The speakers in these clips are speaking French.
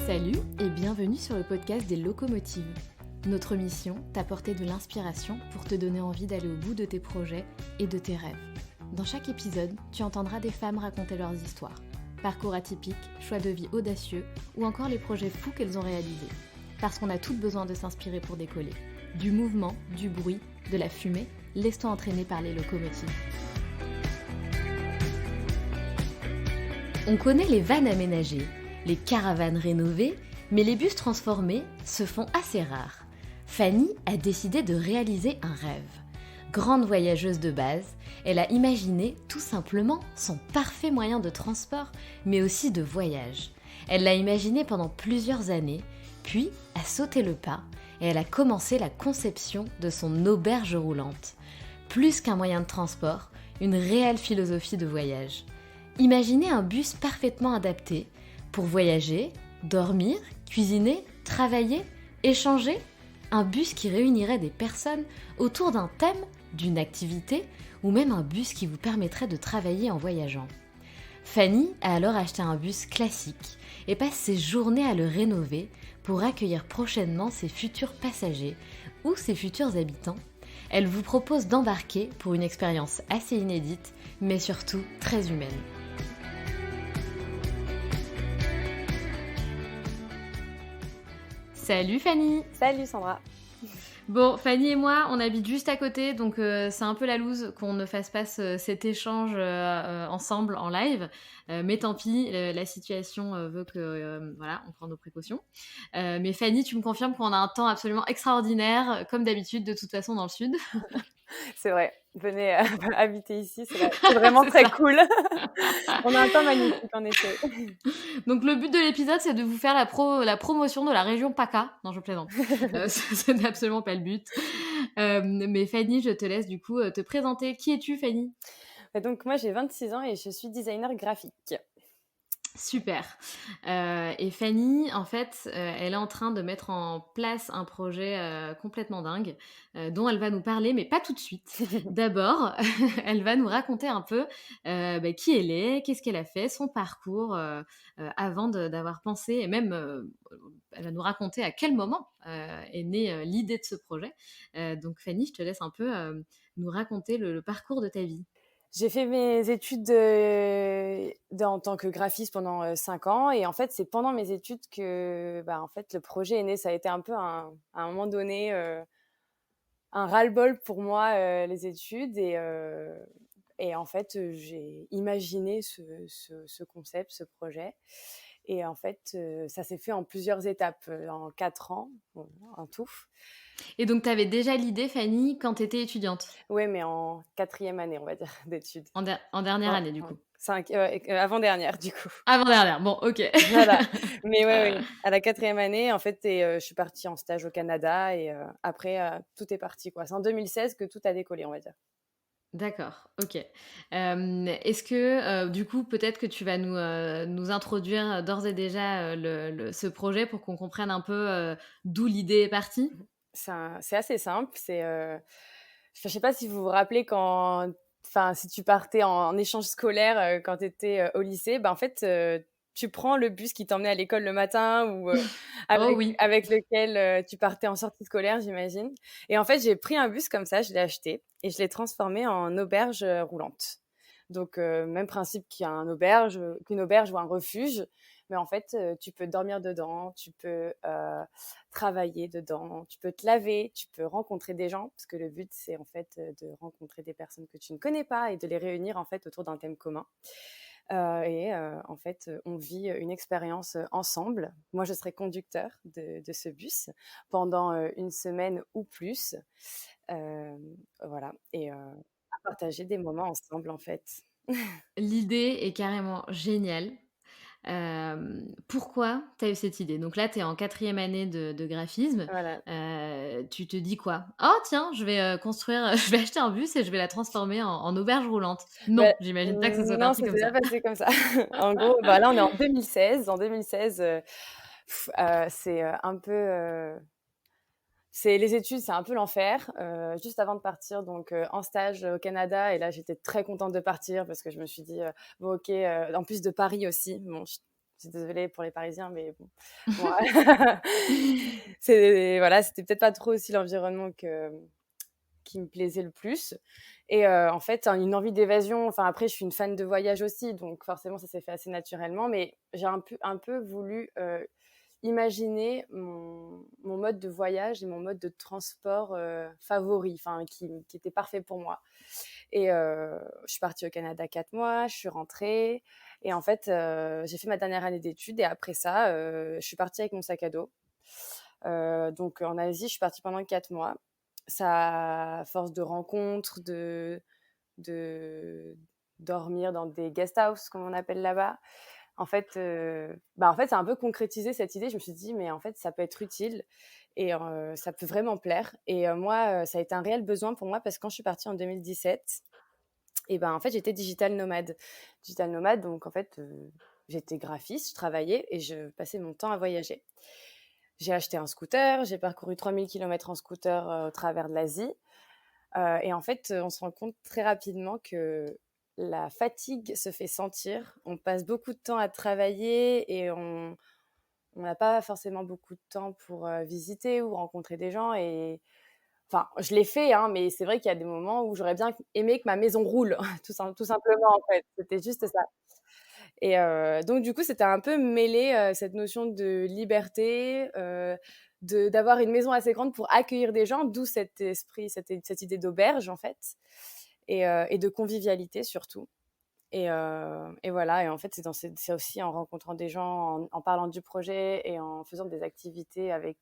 Salut et bienvenue sur le podcast des locomotives. Notre mission, t'apporter de l'inspiration pour te donner envie d'aller au bout de tes projets et de tes rêves. Dans chaque épisode, tu entendras des femmes raconter leurs histoires, parcours atypiques, choix de vie audacieux ou encore les projets fous qu'elles ont réalisés. Parce qu'on a toutes besoin de s'inspirer pour décoller. Du mouvement, du bruit, de la fumée, laisse-toi entraîner par les locomotives. On connaît les vannes aménagées, les caravanes rénovées, mais les bus transformés se font assez rares. Fanny a décidé de réaliser un rêve. Grande voyageuse de base, elle a imaginé tout simplement son parfait moyen de transport, mais aussi de voyage. Elle l'a imaginé pendant plusieurs années, puis a sauté le pas et elle a commencé la conception de son auberge roulante. Plus qu'un moyen de transport, une réelle philosophie de voyage. Imaginez un bus parfaitement adapté pour voyager, dormir, cuisiner, travailler, échanger. Un bus qui réunirait des personnes autour d'un thème, d'une activité ou même un bus qui vous permettrait de travailler en voyageant. Fanny a alors acheté un bus classique et passe ses journées à le rénover pour accueillir prochainement ses futurs passagers ou ses futurs habitants. Elle vous propose d'embarquer pour une expérience assez inédite mais surtout très humaine. Salut Fanny! Salut Sandra! Bon, Fanny et moi, on habite juste à côté, donc c'est un peu la loose qu'on ne fasse pas cet échange ensemble en live. Mais tant pis, la situation veut que voilà, on prend nos précautions. Mais Fanny, tu me confirmes qu'on a un temps absolument extraordinaire, comme d'habitude, de toute façon, dans le sud. C'est vrai, venez habiter ici, c'est vraiment très cool. On a un temps magnifique, en effet. Donc le but de l'épisode, c'est de vous faire la promotion de la région PACA. Non, je plaisante. Ce n'est absolument pas le but. Mais Fanny, je te laisse du coup te présenter. Qui es-tu, Fanny ? Donc moi, j'ai 26 ans et je suis designer graphique. Super. Et Fanny, en fait, elle est en train de mettre en place un projet complètement dingue dont elle va nous parler, mais pas tout de suite. D'abord, elle va nous raconter un peu qui elle est, qu'est-ce qu'elle a fait, son parcours avant d'avoir pensé, et même elle va nous raconter à quel moment est née l'idée de ce projet. Donc Fanny, je te laisse un peu nous raconter le parcours de ta vie. J'ai fait mes études en tant que graphiste pendant 5 ans et en fait, c'est pendant mes études que en fait, le projet est né. Ça a été un peu à un moment donné un ras-le-bol pour moi, les études et en fait, j'ai imaginé ce concept, ce projet. Et en fait, ça s'est fait en plusieurs étapes, en 4 ans, en tout. Et donc, tu avais déjà l'idée, Fanny, quand tu étais étudiante ? Oui, mais en 4e année, on va dire, d'études. En dernière année, du coup. Avant-dernière, du coup. Avant-dernière, bon, ok. Voilà. Mais oui, à la 4e année, en fait, je suis partie en stage au Canada et après, tout est parti, quoi. C'est en 2016 que tout a décollé, on va dire. D'accord, ok. Est-ce que, du coup, peut-être que tu vas nous introduire d'ores et déjà ce projet pour qu'on comprenne un peu d'où l'idée est partie ? C'est assez simple. Je ne sais pas si vous vous rappelez si tu partais en échange scolaire quand tu étais au lycée, en fait, tu prends le bus qui t'emmenait à l'école le matin ou Oh oui. avec lequel tu partais en sortie scolaire, j'imagine. Et en fait, j'ai pris un bus comme ça, je l'ai acheté et je l'ai transformé en auberge roulante. Donc, même principe qu'une auberge ou un refuge. Mais en fait, tu peux dormir dedans, tu peux travailler dedans, tu peux te laver, tu peux rencontrer des gens, parce que le but, c'est en fait de rencontrer des personnes que tu ne connais pas et de les réunir en fait autour d'un thème commun. En fait, on vit une expérience ensemble. Moi, je serai conducteur de ce bus pendant une semaine ou plus. Voilà, et à partager des moments ensemble, en fait. L'idée est carrément géniale. Pourquoi tu as eu cette idée ? Donc là, tu es en 4e année de graphisme. Voilà. Tu te dis quoi ? Oh tiens, je vais je vais acheter un bus et je vais la transformer en auberge roulante. Non, j'imagine pas que ça soit Non, parti ça comme s'est ça. pas passé comme ça. En gros, là, on est en 2016. En 2016, c'est un peu Les études, c'est un peu l'enfer. Juste avant de partir, donc en stage au Canada, et là, j'étais très contente de partir parce que je me suis dit, bon, OK, en plus de Paris aussi. Bon, je suis désolée pour les Parisiens, mais bon, bon, voilà, c'était peut-être pas trop aussi l'environnement qui me plaisait le plus. Et en fait, une envie d'évasion. Enfin, après, je suis une fan de voyage aussi, donc forcément, ça s'est fait assez naturellement. Mais j'ai un peu voulu imaginer mon mode de voyage et mon mode de transport favori, enfin, qui était parfait pour moi. Et je suis partie au Canada 4 mois, je suis rentrée. Et en fait, j'ai fait ma dernière année d'études. Et après ça, je suis partie avec mon sac à dos. Donc en Asie, je suis partie pendant 4 mois. Ça, à force de rencontres, de dormir dans des guest house, comme on appelle là-bas. En fait, ça a un peu concrétisé cette idée. Je me suis dit, mais en fait, ça peut être utile et ça peut vraiment plaire. Et moi, ça a été un réel besoin pour moi parce que quand je suis partie en 2017, et ben en fait, j'étais digital nomade. Digital nomade, donc en fait, j'étais graphiste, je travaillais et je passais mon temps à voyager. J'ai acheté un scooter, j'ai parcouru 3000 km en scooter au travers de l'Asie. Et en fait, on se rend compte très rapidement que la fatigue se fait sentir. On passe beaucoup de temps à travailler et on n'a pas forcément beaucoup de temps pour visiter ou rencontrer des gens. Et enfin, je l'ai fait, hein, mais c'est vrai qu'il y a des moments où j'aurais bien aimé que ma maison roule, tout simplement, en fait. C'était juste ça. Et donc, du coup, c'était un peu mêler cette notion de liberté, d'avoir une maison assez grande pour accueillir des gens, d'où cet esprit, cette idée d'auberge, en fait, et de convivialité surtout. Et voilà, et en fait, c'est aussi en rencontrant des gens, en parlant du projet et en faisant des activités avec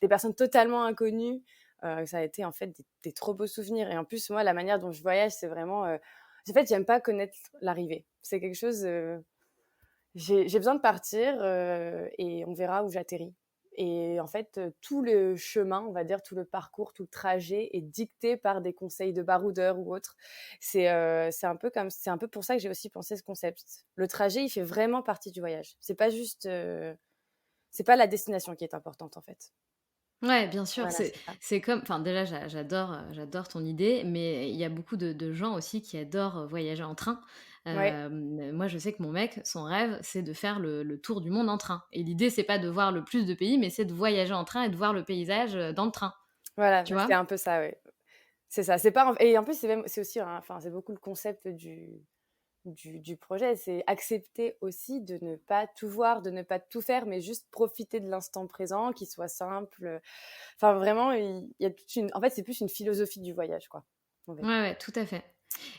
des personnes totalement inconnues. Ça a été en fait des trop beaux souvenirs. Et en plus, moi, la manière dont je voyage, c'est vraiment. En fait, j'aime pas connaître l'arrivée. C'est quelque chose. J'ai besoin de partir et on verra où j'atterris. Et en fait, tout le chemin, on va dire, tout le parcours, tout le trajet est dicté par des conseils de baroudeur ou autre. C'est un peu pour ça que j'ai aussi pensé ce concept. Le trajet, il fait vraiment partie du voyage. C'est pas la destination qui est importante en fait. Ouais, bien sûr, Voilà, c'est ça. C'est comme enfin, déjà, j'adore ton idée, mais il y a beaucoup de gens aussi qui adorent, voyager en train. ouais, Moi, je sais que mon mec, son rêve, c'est de faire le tour du monde en train et l'idée, c'est pas de voir le plus de pays, mais c'est de voyager en train et de voir le paysage, dans le train, voilà, tu c'est vois? un peu ça, ouais. C'est ça. C'est pas, et en plus, c'est aussi, enfin, c'est beaucoup le concept du projet, c'est accepter aussi de ne pas tout voir, de ne pas tout faire, mais juste profiter de l'instant présent, qu'il soit simple. Enfin, vraiment, il y a en fait, c'est plus une philosophie du voyage, quoi. On Ouais, verra. ouais, tout à fait.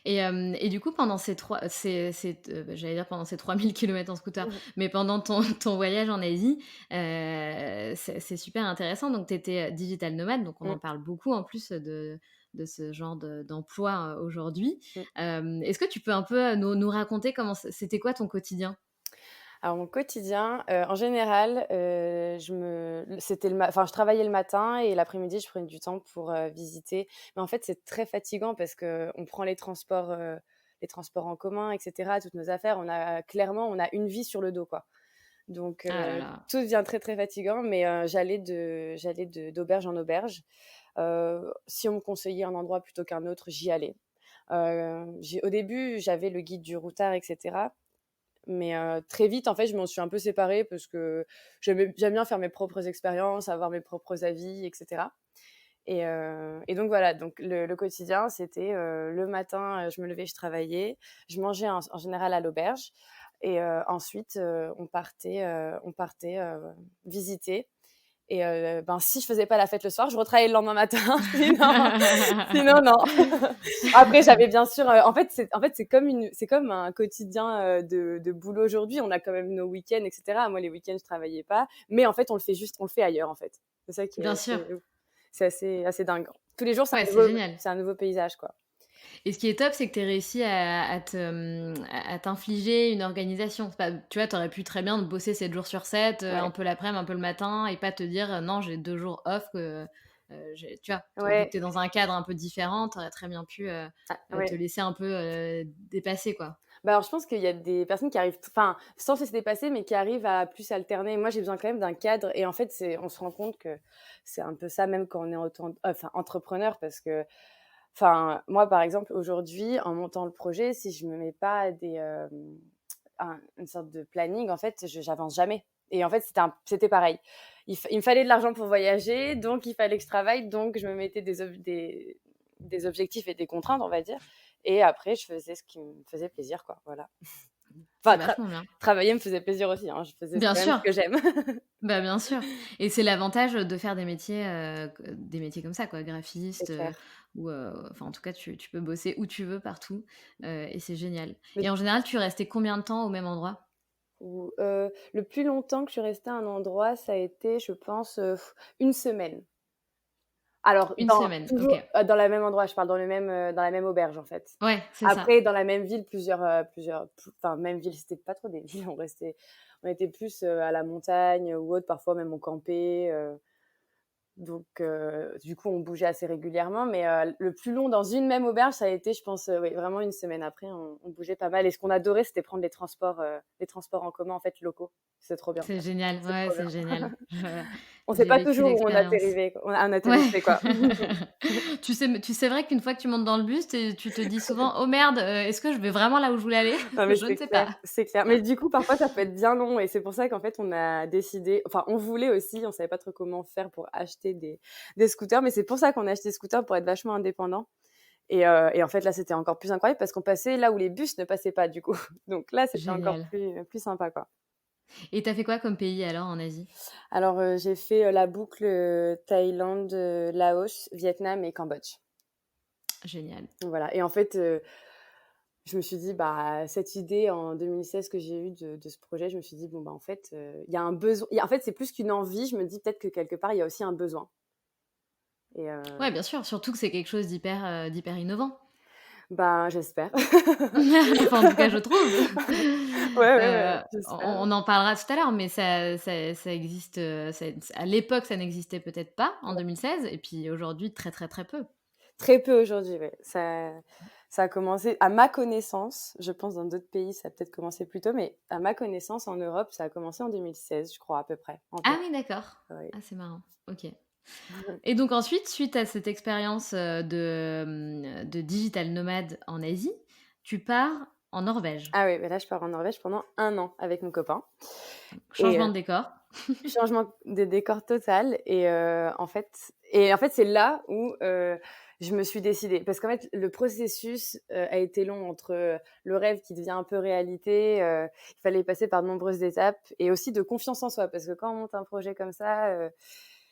Et du coup, pendant j'allais dire pendant ces 3000 kilomètres en scooter, Mhm. mais pendant ton voyage en Asie, c'est super intéressant. Donc tu étais digital nomade, donc on Mm, en parle beaucoup en plus de ce genre d'emploi, aujourd'hui. mm. Est-ce que tu peux un peu nous raconter comment c'était quoi ton quotidien? Alors, mon quotidien, en général, enfin, je travaillais le matin et l'après-midi, je prenais du temps pour visiter. Mais en fait, c'est très fatigant parce qu'on prend les transports en commun, etc., toutes nos affaires. On a une vie sur le dos, quoi. Donc, Ah là là. tout devient très, très fatigant, mais d'auberge en auberge. Si on me conseillait un endroit plutôt qu'un autre, j'y allais. Au début, j'avais le guide du routard, etc. Mais très vite, en fait, je m'en suis un peu séparée parce que j'aime bien faire mes propres expériences, avoir mes propres avis, etc. Et donc voilà, donc le quotidien, c'était le matin, je me levais, je travaillais, je mangeais en général à l'auberge, et ensuite on partait visiter. Et ben, si je faisais pas la fête le soir, je retravaillais le lendemain matin. Sinon non. Après, j'avais bien sûr. En fait, c'est comme un quotidien de boulot aujourd'hui. On a quand même nos week-ends, etc. Moi, les week-ends, je travaillais pas, mais en fait, on le fait ailleurs, en fait. C'est ça qui est Bien sûr. c'est assez dingue. Tous les jours, Ouais, c'est génial. c'est un nouveau paysage, quoi. Et ce qui est top, c'est que tu réussi à t'infliger une organisation. C'est pas tu vois, tu aurais pu très bien bosser 7 jours sur 7, Ouais. un peu l'après-midi, un peu le matin et pas te dire: «Non, j'ai 2 jours off», Tu vois, vu que Ouais. tu es dans un cadre un peu différent, tu aurais très bien pu Ah, te ouais. laisser un peu dépasser, quoi. Bah, alors je pense qu'il y a des personnes qui arrivent enfin, sans se laisser dépasser, mais qui arrivent à plus alterner. Moi, j'ai besoin quand même d'un cadre et en fait, on se rend compte que c'est un peu ça même quand on est entrepreneur parce que enfin, moi, par exemple, aujourd'hui, en montant le projet, si je me mets pas une sorte de planning, en fait, j'avance jamais. Et en fait, c'était pareil. Il me fallait de l'argent pour voyager, donc il fallait que je travaille, donc je me mettais des objectifs et des contraintes, on va dire. Et après, je faisais ce qui me faisait plaisir, quoi. Voilà. C'est Enfin, vachement bien. travailler me faisait plaisir aussi, hein. Je faisais Bien quand même ce sûr, que j'aime. bah, bien sûr et c'est l'avantage de faire des métiers comme ça quoi, C'est graphiste, clair. ou enfin en tout cas tu peux bosser où tu veux partout, et c'est génial Mais et en général tu restais combien de temps au même endroit? le plus longtemps que je suis restée à un endroit, ça a été, je pense, 1 semaine. Alors Une semaine, OK. dans la même endroit, je parle dans la même auberge, en fait. Ouais, c'est ça. Après dans la même ville, enfin même ville, c'était pas trop des villes, on était plus, à la montagne ou autre, parfois même on campait, donc du coup, on bougeait assez régulièrement, mais le plus long dans une même auberge, ça a été, je pense, oui, vraiment 1 semaine. Après, on bougeait pas mal et ce qu'on adorait, c'était prendre les transports en commun, en fait, locaux. C'est trop bien. C'est génial, C'est ouais, trop c'est bien. génial. Je On sait j'ai pas vécu toujours où l'expérience. on Ouais. atterrissait, quoi. Tu sais vrai qu'une fois que tu montes dans le bus, tu te dis souvent: «Oh merde, est-ce que je vais vraiment là où je voulais aller? Non, mais Je ne sais pas». c'est clair. Mais du coup, parfois, ça peut être bien long et c'est pour ça qu'en fait, on a décidé enfin, on voulait aussi, on savait pas trop comment faire pour acheter des scooters, mais c'est pour ça qu'on a acheté des scooters pour être vachement indépendant et en fait, là, c'était encore plus incroyable parce qu'on passait là où les bus ne passaient pas, du coup. Donc là, c'était encore Génial plus sympa, quoi. et tu as fait quoi comme pays alors en Asie? Alors, j'ai fait, la boucle, Thaïlande, Laos, Vietnam et Cambodge. Génial. Voilà et en fait, je me suis dit: «Bah, cette idée en 2016 que j'ai eue de ce projet», je me suis dit: «Bon, bah, en fait, il y a un besoin». En fait, c'est plus qu'une envie, je me dis peut-être que quelque part, il y a aussi un besoin et Ouais, bien sûr, surtout que c'est quelque chose d'hyper innovant. ben, j'espère. Enfin, en tout cas, je trouve. Ouais, ouais, ouais, j'espère. On en parlera tout à l'heure, mais ça existe, à l'époque, ça n'existait peut-être pas en 2016 et puis aujourd'hui, très, très, très peu. Très peu aujourd'hui, ouais. Ça a commencé à ma connaissance, je pense dans d'autres pays, ça a peut-être commencé plus tôt, mais à ma connaissance, en Europe, ça a commencé en 2016, je crois, à peu près, en Ah tête. oui, d'accord. Oui. Ah, c'est marrant. OK et donc ensuite, suite à cette expérience, de digital nomade en Asie, tu pars en Norvège. Ah oui, bah, là, je pars en Norvège pendant 1 an avec mon copain et Changement de décor. changement de décor total en fait, c'est là où, je me suis décidée. Parce qu'en fait, le processus, a été long entre, le rêve qui devient un peu réalité, il fallait passer par de nombreuses étapes et aussi de confiance en soi. Parce que quand on monte un projet comme ça,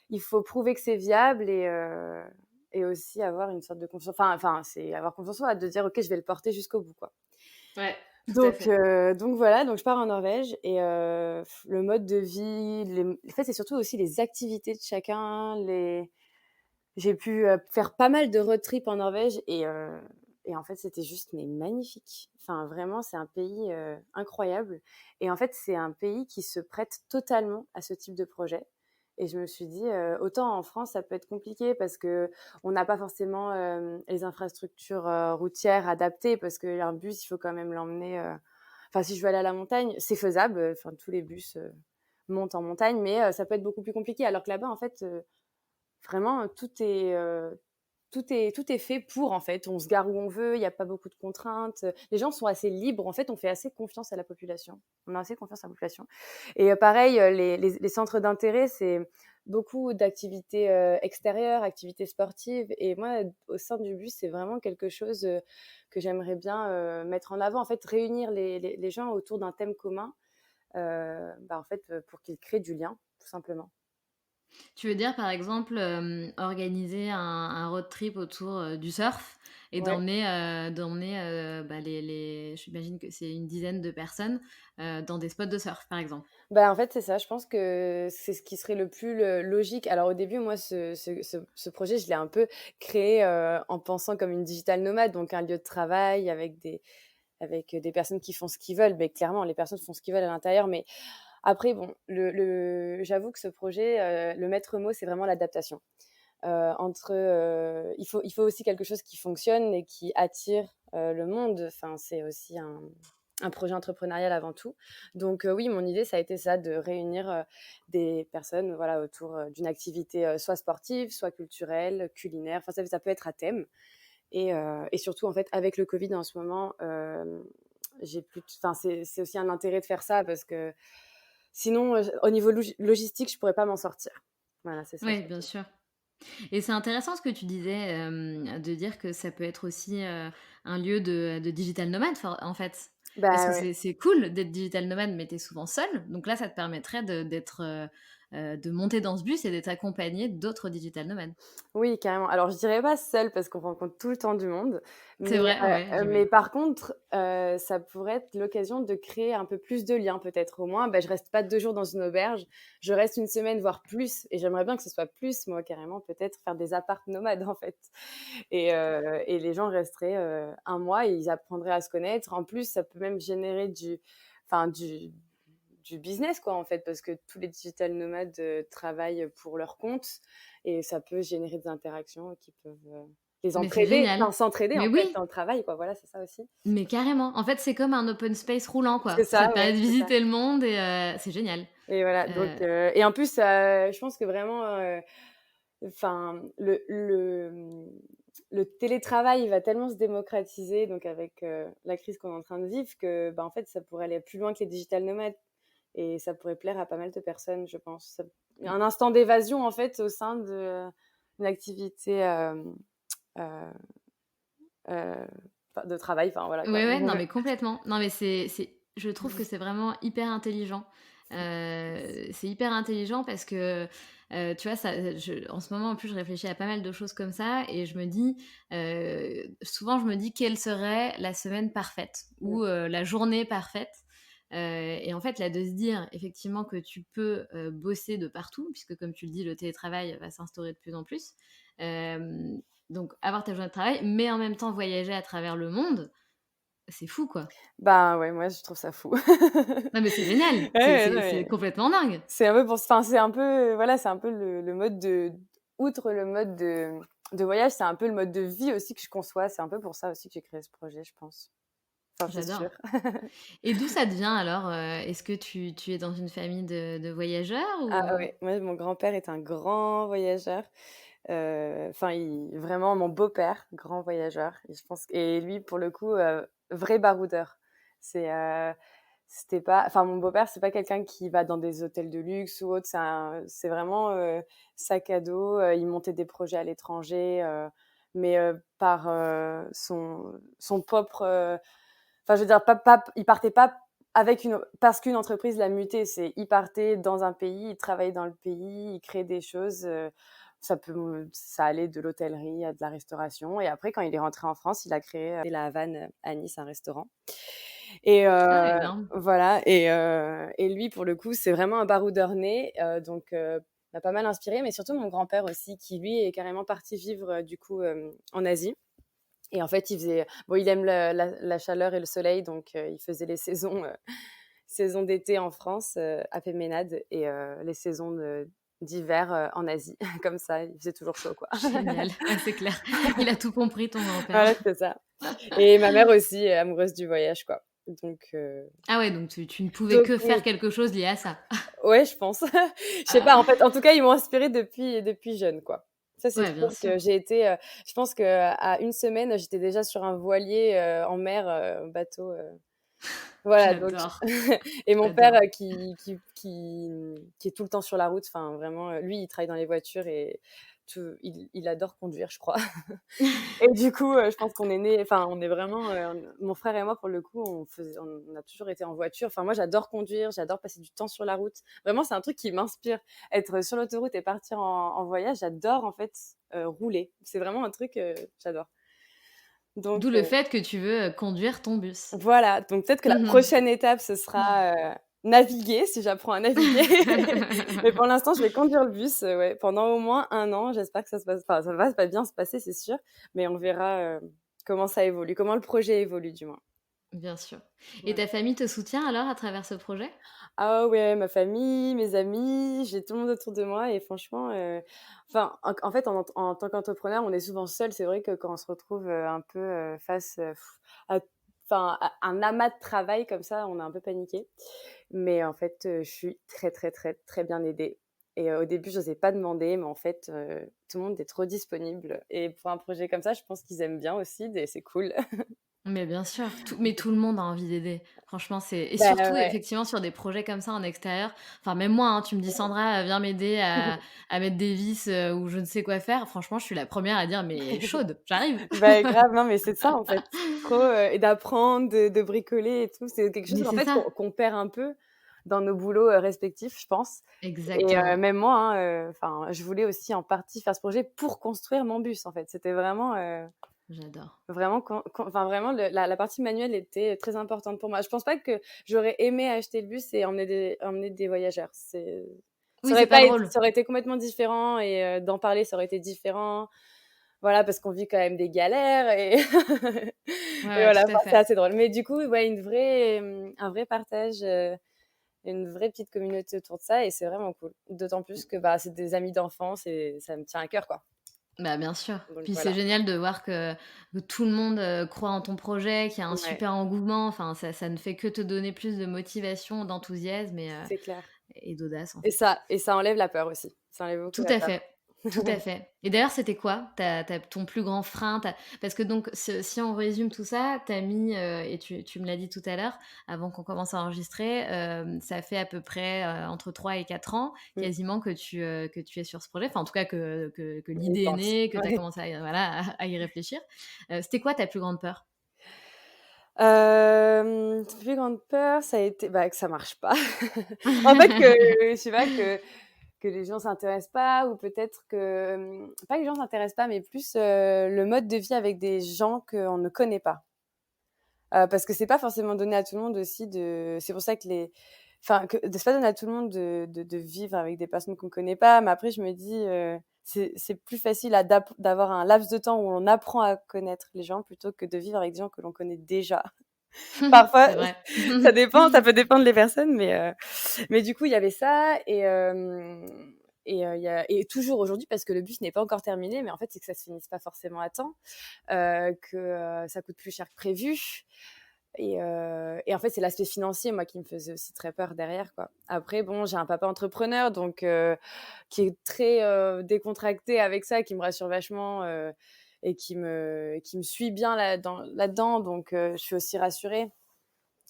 il faut prouver que c'est viable et aussi avoir une sorte de confiance c'est avoir confiance en soi, de dire: «OK, je vais le porter jusqu'au bout, quoi». Ouais, tout à fait. Donc voilà, donc je pars en Norvège et le mode de vie, en fait, c'est surtout aussi les activités de chacun, j'ai pu, faire pas mal de road trip en Norvège et en fait, c'était juste mais magnifique. Enfin, vraiment, c'est un pays, incroyable et en fait, c'est un pays qui se prête totalement à ce type de projet et je me suis dit, autant en France, ça peut être compliqué parce qu'on n'a pas forcément, les infrastructures, routières adaptées parce qu'un bus, il faut quand même l'emmener, enfin, si je veux aller à la montagne, c'est faisable, enfin, tous les bus, montent en montagne, mais ça peut être beaucoup plus compliqué alors que là-bas, en fait, vraiment, tout est fait pour, en fait. On se gare où on veut, il y a pas beaucoup de contraintes. Les gens sont assez libres. En fait, on fait assez confiance à la population. On a assez confiance à la population et pareil, les centres d'intérêt, c'est beaucoup d'activités, extérieures, activités sportives et moi, au sein du bus, c'est vraiment quelque chose, que j'aimerais bien, mettre en avant. En fait, réunir les gens autour d'un thème commun, en fait, pour qu'ils créent du lien, tout simplement. Tu veux dire, par exemple, organiser un road trip autour, du surf et Ouais. d'emmener, bah, j'imagine que c'est une dizaine de personnes, dans des spots de surf, par exemple? Bah, en fait, c'est ça. Je pense que c'est ce qui serait le plus logique. Alors, au début, moi, ce projet, je l'ai un peu créé en pensant comme une digital nomade, donc un lieu de travail avec des personnes qui font ce qu'ils veulent. Mais clairement, les personnes font ce qu'ils veulent à l'intérieur. Mais après, bon, j'avoue que ce projet, le maître mot, c'est vraiment l'adaptation. Il faut aussi quelque chose qui fonctionne et qui attire le monde. Enfin, c'est aussi un projet entrepreneurial avant tout. Donc oui, mon idée, ça a été ça, de réunir des personnes voilà, autour d'une activité soit sportive, soit culturelle, culinaire. Enfin, ça peut être à thème. Et surtout, en fait, avec le Covid en ce moment, c'est aussi un intérêt de faire ça parce que sinon, au niveau logistique, je pourrais pas m'en sortir. Voilà, c'est ça Oui, bien surtout. sûr. Et c'est intéressant ce que tu disais, de dire que ça peut être aussi, un lieu de digital nomade en fait. Parce Bah que ouais. c'est cool d'être digital nomade, mais tu es souvent seul. Donc là, ça te permettrait de monter dans ce bus et d'être accompagné d'autres digital nomades. Oui, carrément. Alors, je dirais pas seule parce qu'on rencontre tout le temps du monde, C'est vrai, ouais, mais j'imagine. par contre, ça pourrait être l'occasion de créer un peu plus de liens peut-être. Au moins, bah, je reste pas 2 jours dans une auberge, je reste une semaine, voire plus et j'aimerais bien que ce soit plus, moi, carrément, peut-être faire des apparts nomades, en fait et les gens resteraient, 1 mois et ils apprendraient à se connaître. En plus, ça peut même générer enfin, du business, quoi, en fait, parce que tous les digital nomades travaillent pour leur compte et ça peut générer des interactions qui peuvent les Mais c'est entraider, génial. enfin s'entraider Mais en fait oui, dans le travail, quoi. Voilà, c'est ça aussi. mais carrément. En fait, c'est comme un open space roulant, C'est quoi. Ça ça, te ouais, permet de c'est ça. visiter le monde et c'est génial. Et voilà, donc Heu, et en plus, je pense que vraiment, enfin, le télétravail va tellement se démocratiser, donc avec la crise qu'on est en train de vivre, que, bah, en fait, ça pourrait aller plus loin que les digital nomades. Et ça pourrait plaire à pas mal de personnes, je pense. Il y a un instant d'évasion, en fait, au sein d'une activité euh, euh, de travail. Enfin, voilà, quoi. Ouais, ouais, non, mais complètement. Non, mais je trouve que c'est vraiment hyper intelligent. C'est hyper intelligent parce que, tu vois, en ce moment, en plus, je réfléchis à pas mal de choses comme ça et je me dis, souvent, je me dis quelle serait la semaine parfaite ou la journée parfaite. Et en fait, là, de se dire effectivement que tu peux bosser de partout, puisque comme tu le dis, le télétravail va s'instaurer de plus en plus. Euh, donc, avoir ta journée de travail, mais en même temps voyager à travers le monde, c'est fou, quoi. Bah ouais, moi, je trouve ça fou. Non, mais c'est génial, Ouais, ouais, non, c'est mais complètement dingue. c'est un peu enfin, c'est un peu, voilà, c'est un peu le mode outre le mode de voyage, c'est un peu le mode de vie aussi que je conçois. C'est un peu pour ça aussi que j'ai créé ce projet, je pense. Enfin, c'est sûr. J'adore. Et d'où ça te vient alors? Est-ce que tu es dans une famille de voyageurs Ah ou? ouais, moi, mon grand-père est un grand voyageur. Enfin, vraiment mon beau-père, grand voyageur. Et je pense et lui, pour le coup, vrai baroudeur. C'est, c'était pas, enfin, mon beau-père, c'est pas quelqu'un qui va dans des hôtels de luxe ou autre. C'est vraiment sac à dos. Il montait des projets à l'étranger, mais par son propre. Enfin, je veux dire, il partait pas parce qu'une entreprise l'a muté. Il partait dans un pays, il travaillait dans le pays, il créait des choses. Ça allait de l'hôtellerie à de la restauration. Et après, quand il est rentré en France, il a créé la Havane à Nice, un restaurant. Et Ah énorme. voilà. Et lui, pour le coup, c'est vraiment un baroudeur né. Donc, m'a pas mal inspiré, mais surtout mon grand-père aussi, qui lui est carrément parti vivre du coup en Asie. Et en fait, il aime la chaleur et le soleil, donc il faisait les saisons d'été en France, à Péménade, et les saisons d'hiver en Asie. Comme ça, il faisait toujours chaud, quoi. Génial. Ouais, c'est clair. Il a tout compris ton grand-père. Voilà, c'est ça. Et ma mère aussi est amoureuse du voyage, quoi. Donc, Ah ouais, donc tu ne pouvais donc que oui, faire quelque chose lié à ça? ouais, je pense. Je sais pas, en fait, en tout cas, ils m'ont inspirée depuis jeune, quoi. Ça, c'est Ouais, bien sûr sûr. que j'ai été, je pense qu'à une semaine, j'étais déjà sur un voilier en mer, bateau. Voilà, donc J'adore, et mon père, j'adore. qui est tout le temps sur la route, enfin vraiment, lui, il travaille dans les voitures et il adore conduire, je crois. Et du coup, je pense qu'on est nés, enfin, on est vraiment, mon frère et moi, pour le coup, on a toujours été en voiture. Enfin, moi, j'adore conduire, j'adore passer du temps sur la route. Vraiment, c'est un truc qui m'inspire. Être sur l'autoroute et partir en voyage, j'adore, en fait, rouler. C'est vraiment un truc, j'adore. Donc D'où le fait que tu veux, conduire ton bus. voilà, donc peut-être que la Mmh. prochaine étape, ce sera, naviguer, si j'apprends à naviguer. Mais pour l'instant, je vais conduire le bus, ouais, pendant au moins 1 an. J'espère que ça va pas bien se passer, c'est sûr, mais on verra, comment ça évolue, comment le projet évolue, du moins. Bien sûr. Et Voilà. ta famille te soutient alors à travers ce projet? Ah ouais, ma famille, mes amis, j'ai tout le monde autour de moi et franchement, enfin, en fait, en tant qu'entrepreneur, on est souvent seul. C'est vrai que quand on se retrouve, un peu, face, à enfin, à un amas de travail comme ça, on est un peu paniqué. Mais en fait, je suis très, très, très, très bien aidée et au début, j'osais pas demander, mais en fait, tout le monde est trop disponible et pour un projet comme ça, je pense qu'ils aiment bien aussi et c'est cool. Mais bien sûr, mais tout le monde a envie d'aider. Franchement, c'est et Bah, surtout ouais. effectivement sur des projets comme ça en extérieur. Enfin même moi, hein, tu me dis: «Sandra, viens m'aider à mettre des vis, ou je ne sais quoi faire». Franchement, je suis la première à dire: «Mais chaude, j'arrive». Bah, grave, non, mais c'est ça, en fait. Trop, et d'apprendre, de bricoler et tout. C'est quelque chose, Mais en c'est fait, ça, qu'on perd un peu dans nos boulots, respectifs, je pense et exactement. même moi, hein, enfin, je voulais aussi en partie faire ce projet pour construire mon bus, en fait. C'était vraiment, J'adore. vraiment enfin, vraiment la partie manuelle était très importante pour moi. Je pense pas que j'aurais aimé acheter le bus et emmener des voyageurs. Oui, c'est pas drôle. Ça aurait été complètement différent et d'en parler, ça aurait été différent. Voilà, parce qu'on vit quand même des galères et Ouais, et ouais, voilà, tout à enfin, c'est fait. assez drôle. Mais du coup, ouais, un vrai partage, une vraie petite communauté autour de ça et c'est vraiment cool. D'autant plus que, bah, c'est des amis d'enfance et ça me tient à cœur, quoi. Bah, bien sûr. Donc Puis c'est voilà. génial de voir que tout le monde, croit en ton projet, qu'il y a un Ouais, super engouement. Enfin, ça ne fait que te donner plus de motivation, d'enthousiasme c'est clair. et d'audace, en Et fait. ça enlève la peur aussi. Ça enlève beaucoup Tout la à peur. fait, tout à fait. Et d'ailleurs, c'était quoi ton plus grand frein? Parce que donc si on résume tout ça, tu as mis, et tu me l'as dit tout à l'heure, avant qu'on commence à enregistrer, ça fait à peu près, entre 3 et 4 ans Mmh, quasiment que tu es sur ce projet. Enfin, en tout cas que j'y l'idée est pense. née, que tu as Ouais. commencé à voilà, à y réfléchir. C'était quoi ta plus grande peur? Plus grande peur, ça a été, bah, que ça marche pas. En fait, que je sais pas, que les gens s'intéressent pas ou peut-être que, pas que les gens s'intéressent pas, mais plus, le mode de vie avec des gens qu'on ne connaît pas. Parce que c'est pas forcément donné à tout le monde aussi de c'est pour ça que c'est pas donné à tout le monde de vivre avec des personnes qu'on connaît pas, mais après je me dis, c'est plus facile d'avoir un laps de temps où on apprend à connaître les gens plutôt que de vivre avec des gens que l'on connaît déjà. Parfois, C'est vrai. ça peut dépendre des personnes, mais du coup, il y avait ça il y a et toujours aujourd'hui parce que le bus n'est pas encore terminé, mais en fait, c'est que ça se finisse pas forcément à temps, ça coûte plus cher que prévu et en fait, c'est l'aspect financier, moi, qui me faisait aussi très peur derrière, quoi. Après, bon, j'ai un papa entrepreneur, donc qui est très, décontracté avec ça, qui me rassure vachement, et qui me suit bien là-dedans, donc je suis aussi rassurée.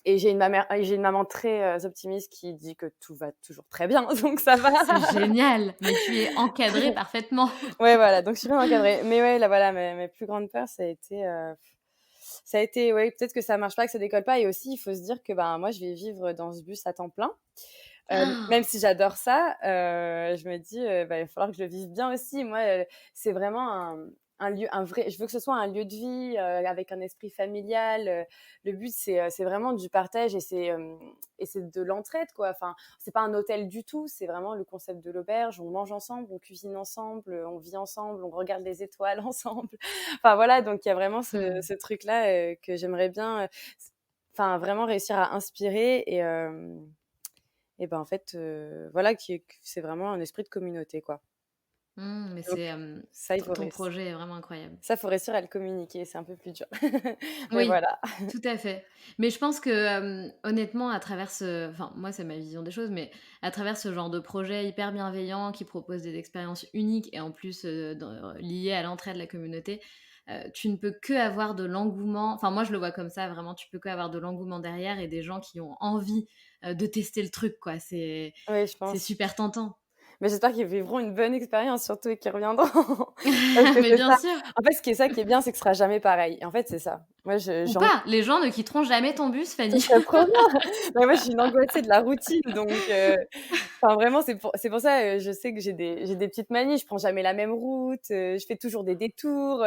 Et j'ai une maman très, optimiste qui dit que tout va toujours très bien, donc ça va. C'est génial, mais tu es encadrée parfaitement. Ouais, voilà, donc je suis bien encadrée. Mais ouais, là, voilà, mes plus grandes peurs, ça a été, ouais, peut-être que ça marche pas, que ça décolle pas et aussi, il faut se dire que, ben, moi, je vais vivre dans ce bus à temps plein. Même si j'adore ça, je me dis, bah, il va falloir que je le vive bien aussi. Moi, c'est vraiment un lieu un vrai je veux que ce soit un lieu de vie, avec un esprit familial, le but c'est vraiment du partage et c'est de l'entraide, quoi. Enfin, c'est pas un hôtel du tout, c'est vraiment le concept de l'auberge. On mange ensemble, on cuisine ensemble, on vit ensemble, on regarde les étoiles ensemble. Enfin, voilà, donc il y a vraiment Mmh. ce truc-là, que j'aimerais bien, enfin, vraiment réussir à inspirer et ben, en fait, voilà, que c'est vraiment un esprit de communauté, quoi. Mais Donc ça, il faut ton réussir. projet est vraiment incroyable. Ça, faut réussir à le communiquer, c'est un peu plus dur. Mais Oui, voilà. tout à fait. Mais je pense que, honnêtement, à travers enfin, moi, c'est ma vision des choses, mais à travers ce genre de projet hyper bienveillant qui propose des expériences uniques et en plus, liées à l'entraide de la communauté, tu ne peux que avoir de l'engouement. Enfin, moi, je le vois comme ça, vraiment, tu peux qu'avoir de l'engouement derrière et des gens qui ont envie, de tester le truc, quoi. Oui, je C'est pense. super tentant. Mais j'espère qu'ils vivront une bonne expérience surtout et qu'ils reviendront. Parce que Mais c'est bien ça. sûr, En fait, ce qui est ça qui est bien, c'est que ce sera jamais pareil. En fait, c'est ça. Moi, ou pas, les gens ne quitteront jamais ton bus, ce Fanny. serait trop bien. Mais moi, je suis une angoissée de la routine, donc enfin, vraiment, c'est pour ça, je sais que j'ai des petites manies. Je prends jamais la même route, je fais toujours des détours,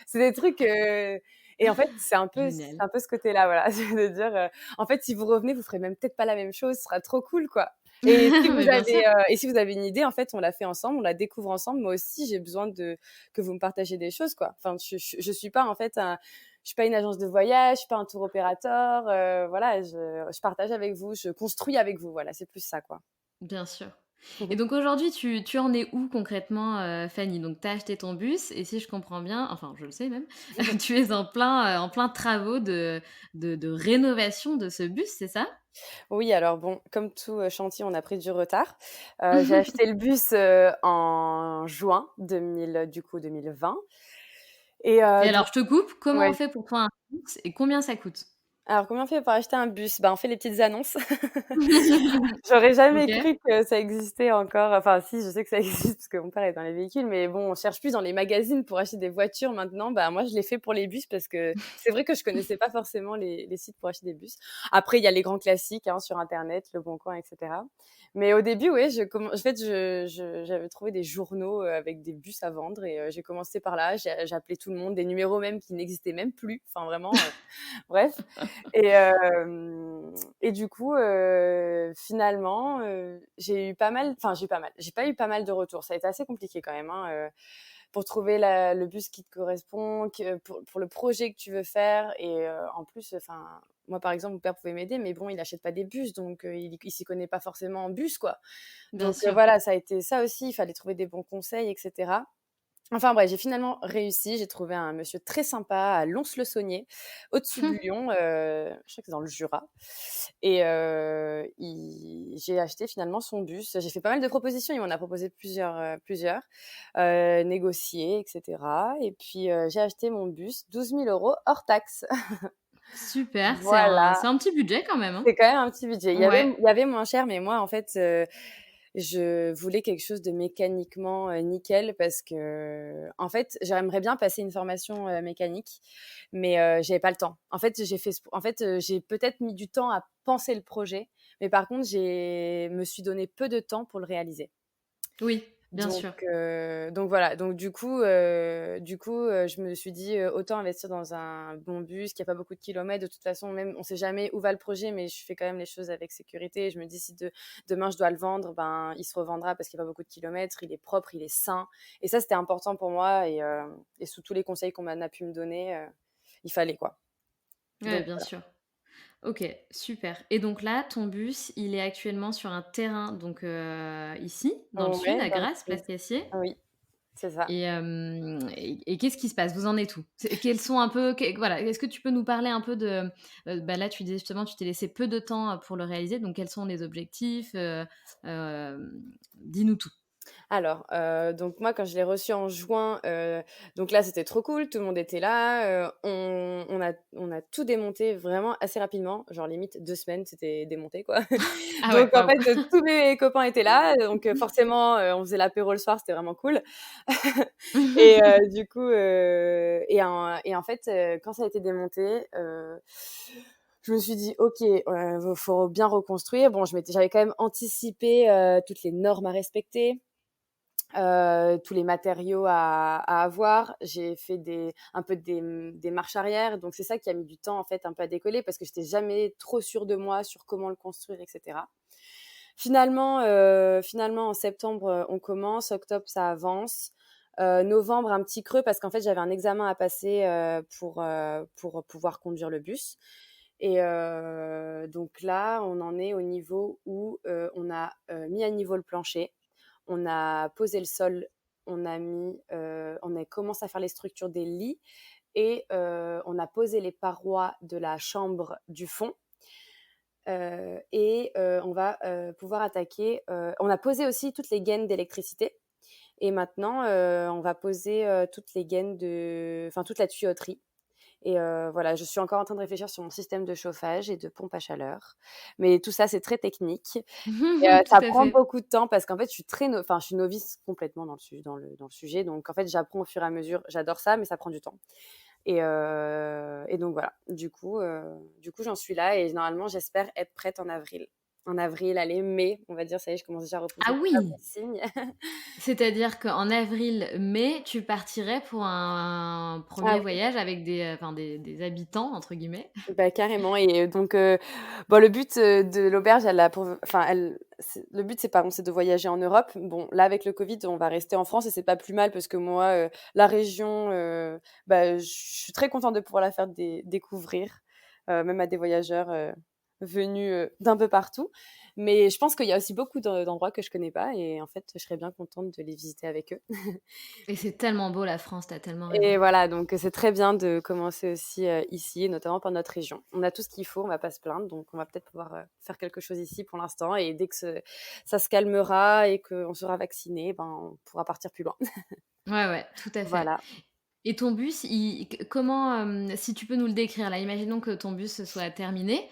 c'est des trucs, et en fait, c'est Génial. un peu ce côté-là, voilà. C'est de dire, en fait, si vous revenez, vous ferez même peut-être pas la même chose, ce sera trop cool, quoi. Mais bien sûr. Et si vous avez une idée, en fait, on l'a fait ensemble, on la découvre ensemble. Moi aussi, j'ai besoin que vous me partagiez des choses, quoi. Enfin, je suis pas, en fait, je suis pas une agence de voyage, je suis pas un tour opérateur. Voilà, je partage avec vous, je construis avec vous. Voilà, c'est plus ça, quoi. Bien sûr. Et donc aujourd'hui, tu en es où concrètement, Fanny? Donc tu as acheté ton bus et si je comprends bien, enfin je le sais même, tu es en plein travaux de rénovation de ce bus, c'est ça? Oui, alors bon, comme tout, chantier, on a pris du retard. J'ai acheté le bus, en juin 2020 et Et donc alors je te coupe, comment on ouais. fait pour toi un bus et combien ça coûte? Alors comment on fait pour acheter un bus? Bah, on fait les petites annonces. J'aurais jamais OK. cru que ça existait encore. Enfin si, je sais que ça existe parce que mon père est dans les véhicules, mais bon, on cherche plus dans les magazines pour acheter des voitures maintenant. Bah, moi, je l'ai fait pour les bus parce que c'est vrai que je connaissais pas forcément les sites pour acheter des bus. Après, il y a les grands classiques, hein, sur internet, Le Bon Coin et cetera. Mais au début, ouais, en fait, j'avais trouvé des journaux, avec des bus à vendre et j'ai commencé par là. J'ai appelé tout le monde, des numéros même qui n'existaient même plus. Enfin vraiment, bref. Et, et du coup, finalement, j'ai pas eu pas mal de retours. Ça a été assez compliqué quand même, hein, pour trouver le bus qui te correspond, pour le projet que tu veux faire. Et en plus, enfin, moi par exemple, mon père pouvait m'aider, mais bon, il achète pas des bus, donc il s'y connaît pas forcément en bus, quoi. Bien Donc sûr. voilà, ça a été ça aussi. Il fallait trouver des bons conseils, etc. Enfin bref, j'ai finalement réussi. J'ai trouvé un monsieur très sympa à Lons-le-Saunier, au-dessus de Lyon, je crois que c'est dans le Jura. Et j'ai acheté finalement son bus. J'ai fait pas mal de propositions, il m'en a proposé plusieurs, négociées, et cetera. Et puis j'ai acheté mon bus, 12 000 € hors taxe. Super, Voilà, c'est un petit budget quand même, hein? c'est quand même un petit budget. Ouais. Il y avait moins cher, mais moi en fait, je voulais quelque chose de mécaniquement, nickel parce que, en fait, j'aimerais bien passer une formation, mécanique, mais j'avais pas le temps. En fait, j'ai peut-être mis du temps à penser le projet, mais par contre, j'ai me suis donné peu de temps pour le réaliser. Oui, bien sûr. Donc voilà, donc du coup, je me suis dit, autant investir dans un bon bus qui a pas beaucoup de kilomètres. De toute façon, même on sait jamais où va le projet, mais je fais quand même les choses avec sécurité. Je me dis si demain je dois le vendre, ben, il se revendra parce qu'il y a pas beaucoup de kilomètres, il est propre, il est sain et ça, c'était important pour moi et sous tous les conseils qu'on a pu me donner, il fallait quoi. Ouais, Donc bien voilà. sûr. OK, super. Et donc là, ton bus, il est actuellement sur un terrain, donc ici, dans le sud, Ouais, à dans le Grasse, sud. place Cassier. Oui, c'est ça. Et qu'est-ce qui se passe? Vous en êtes où? Quels sont un peu, voilà, est-ce que tu peux nous parler un peu de, bah là, tu disais justement, tu t'es laissé peu de temps pour le réaliser, donc quels sont les objectifs? Dis-nous tout. Alors, donc moi, quand je l'ai reçu en juin, donc là, c'était trop cool, tout le monde était là, on a tout démonté vraiment assez rapidement, genre limite 2 semaines, c'était démonté, quoi. Ah ouais, Donc en waouh! fait, tous mes copains étaient là, donc forcément, on faisait l'apéro le soir, c'était vraiment cool. Et du coup, et en fait, quand ça a été démonté, je me suis dit: «OK, faut bien reconstruire». Bon, j'avais quand même anticipé, toutes les normes à respecter, tous les matériaux à avoir. J'ai fait un peu des marches arrière, donc c'est ça qui a mis du temps en fait un peu à décoller parce que j'étais jamais trop sûre de moi sur comment le construire, et cetera. Finalement en septembre, on commence, octobre ça avance, novembre un petit creux parce qu'en fait j'avais un examen à passer, pour pouvoir conduire le bus. Et donc là, on en est au niveau où, on a, mis à niveau le plancher, on a posé le sol, on a commencé à faire les structures des lits et on a posé les parois de la chambre du fond. Et on va pouvoir attaquer. On a posé aussi toutes les gaines d'électricité et maintenant on va poser toutes les gaines enfin toute la tuyauterie. Et voilà, je suis encore en train de réfléchir sur mon système de chauffage et de pompe à chaleur. Mais tout ça, c'est très technique. Et Tout ça à prend fait. beaucoup de temps parce qu'en fait, je suis novice complètement dans le sujet. Donc en fait, j'apprends au fur et à mesure. J'adore ça, mais ça prend du temps. Et donc voilà. Du coup, j'en suis là et normalement, j'espère être prête en avril. En avril, allez, mai, on va dire, ça y est, je commence déjà à Ah reposer les oui! premiers signes. C'est-à-dire qu'en avril-mai, tu partirais pour un Ah 1er oui. voyage avec enfin des «habitants» entre guillemets? Bah, carrément et donc bon le but, de l'auberge elle a pour enfin elle c'est le but c'est pardon, c'est de voyager en Europe. Bon là avec le Covid, on va rester en France et c'est pas plus mal parce que moi, la région, bah, je suis très contente de pouvoir la faire découvrir, même à des voyageurs, venus, d'un peu partout. Mais je pense qu'il y a aussi beaucoup d'endroits que je connais pas et en fait, je serais bien contente de les visiter avec eux. Et c'est tellement beau la France, tu as tellement raison. Et voilà, donc c'est très bien de commencer aussi, ici et notamment par notre région. On a tout ce qu'il faut, on va pas se plaindre, donc on va peut-être pouvoir, faire quelque chose ici pour l'instant et dès que ça se calmera et qu'on sera vacciné, ben, on pourra partir plus loin. Ouais, ouais, tout à fait. Voilà. Et ton bus, comment, si tu peux nous le décrire là, imaginons que ton bus soit terminé,